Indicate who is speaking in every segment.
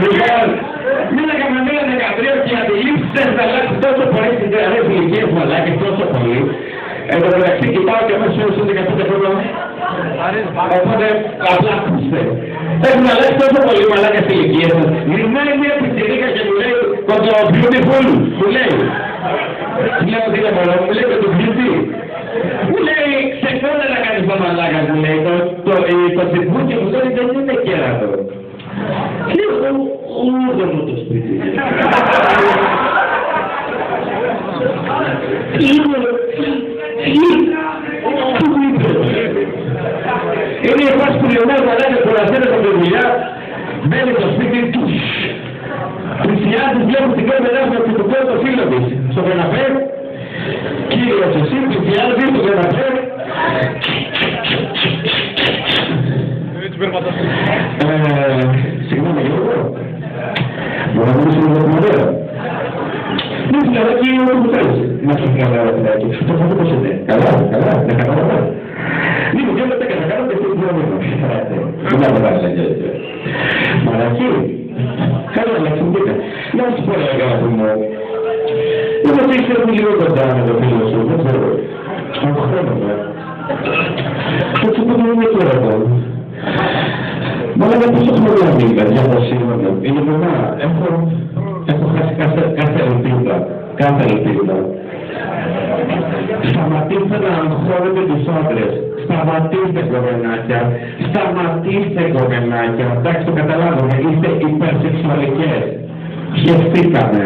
Speaker 1: Λοιπόν, μίλαγαμε με ένα 13 και αντιλήψεις δεν θα αλλάξει τόσο πολύ στις τρελές ηλικίες μαλάκες, τόσο πολύ. Εν τω μεταξύ κοιτάω και μέσα στους 15 χρόνια. Οπότε απλά ακούστε. Έχουν αλλάξει τόσο πολύ μαλάκες στις ηλικίες σας. Γυρνάει μια πιτσιρίκα και μου λέει το beautiful, μου λέει. Λέω ότι είναι μόνο, μου λέει το beauty. Μου λέει, ξεκόλα να κάνεις το μαλάκα, μου λέει, το τσιμπούκι μου λέει δεν είναι κέρατο. Λέω, δεν μου το σπίτι. Είναι η φάση που λιωνάει μαλάκα που ρασένε από τη δουλειά, μπαίνει στο σπίτι του. Πλησιάζει, βλέπουν την κάμερα και του πω το φίλο της. Στο καναπέ, κύριος εσύ, πλησιάζει στο καναπέ. Συγγνώμη Γιώργο, μπορώ να μιλήσω λίγο μοντέλο. Ναι, φιλαράκι είναι όπου θέλεις. Να σου καλά, φιλαράκι. Το θα το πώς είναι. Καλά, να κατάλαβα. Λοιπόν, δύο λεπτά και θα κάνω και αυτό το δεν θα το βάλεις αγγέλια. Μαλακή, καλά να ξυμπείτε. Να σου πω ένα αγάπη μου. Εγώ θα ήθελα λίγο κοντά με το φίλο σου, δεν ξέρω. Στον χρόνο μου. Το τσίπο μου είναι τώρα εδώ. Μόνο για πόσο χρόνο μίλα, για το σύγχρονο. Ειλικρινά, έχω χάσει κάθε ελπίδα. Κάθε ελπίδα. Σταματήστε να αγχώνετε τους άντρες. Σταματήστε κομμενάκια. Σταματήστε κομμενάκια. Εντάξει, το καταλάβαμε. Είστε υπερσεξουαλικές. Πιεστήκαμε.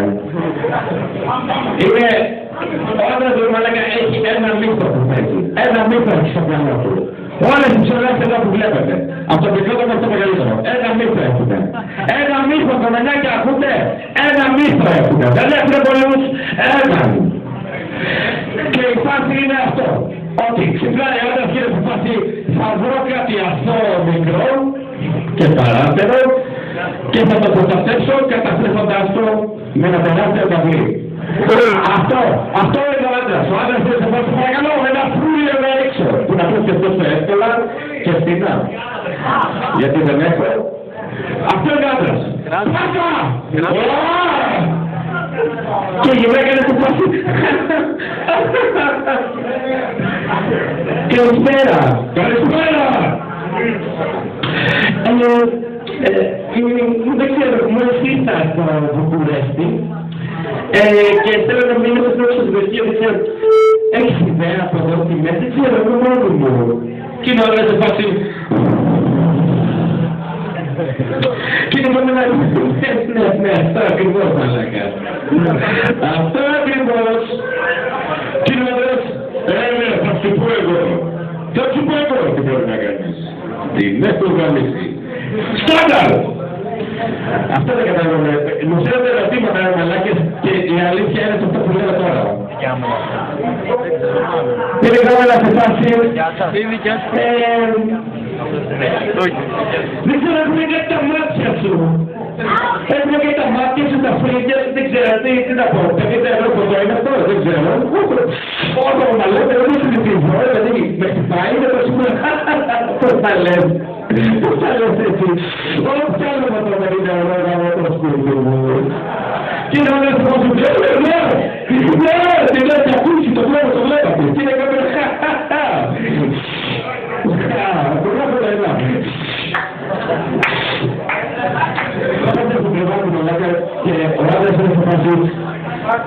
Speaker 1: Είναι... Ο άντρας του μαλάκα έχει ένα μύθο που παίζει. Ένα μύθο έχει στο μυαλό του. Όλες τις ψωλές εδώ που βλέπετε. Από το μικρότερο μέχρι το μεγαλύτερο. Ένα μύθο έχετε. Ένα μύθο, κομμενάκια, ακούτε. Ένα μύθο έχετε. Δεν έχετε πολλούς. Έναν. Και η φάση είναι αυτό. Ότι ξυπνάει ο άντρας και είναι στη φάση θα βρω κάτι αθώο μικρό και παράτερο και θα το προστατεύσω καταστρέφοντας το με ένα τεράστιο καβλί. Αυτό είναι ο άντρας. Ο άντρας είναι σε φάση παρακαλώ ένα φρούριο να έξω. Που να πεις και τόσο εύκολα και φθηνά. Γιατί δεν έχω. Αυτό είναι ο άντρας. Πάκα! Και η γυναίκα είναι που πάση. Καλησπέρα. Καλησπέρα. Δεν ξέρω, μόλις ήρθα στο Βουκουρέστι και θέλω να μείνω στο εξωτερικό, δεν ξέρω, έχεις ιδέα από εδώ στη μέση, δεν ξέρω, εγώ μόνο μου. Και είναι όλα σε φάση. Και είναι μόνο να ναι, αυτό ακριβώς μαλάκα. Αυτό ακριβώς. Και είναι όλες, θα σου πω εγώ. Θα σου πω εγώ τι μπορεί να κάνεις. Την έχω γραμμίσει. Σκάνταλ! Αυτό δεν καταλαβαίνω. Μου στέλνετε ερωτήματα μαλάκες και η αλήθεια είναι αυτό που λέω τώρα. Είναι γράμματα σε φάση. Δεν ξέρω, έχουν και τα μάτια σου. Έχουν και τα μάτια σου, τα φρύδια, δεν ξέρω τι να πω. Δεν ξέρω πόσο είναι αυτό, δεν ξέρω. Όσο μαλότερο δεν σου λυπίζω, δηλαδή με χτυπάει, δεν το σίγουρα. Πώς τα λες. Πώς τα λες έτσι. Όλο πιάνω με το 50 ευρώ γάμο το σπίτι μου. Και είναι όλες που σου λέει, ναι, τι λέει και ακούσει, το βλέπατε. Και είναι κάποιο το γράφω ένα. Πάτε που κρεβάτε το λάκα και ο άντρας είναι στο φάση.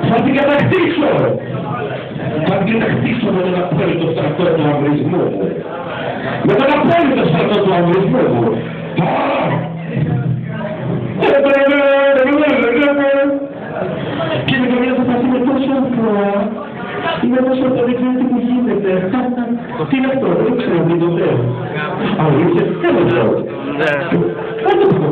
Speaker 1: Θα την κατακτήσω. Θα την κατακτήσω με τον απόλυτο στρατό του αμβρισμού μου. Με τον απόλυτο στρατό του αμβρισμού μου. Και με καμία θα φάση με τόσο αφορά. Είναι τόσο αυτό, δεν ξέρω τι μου γίνεται. Τι είναι αυτό, δεν ξέρω, δεν το λέω. Αλήθεια, δεν το λέω. Δεν το πω.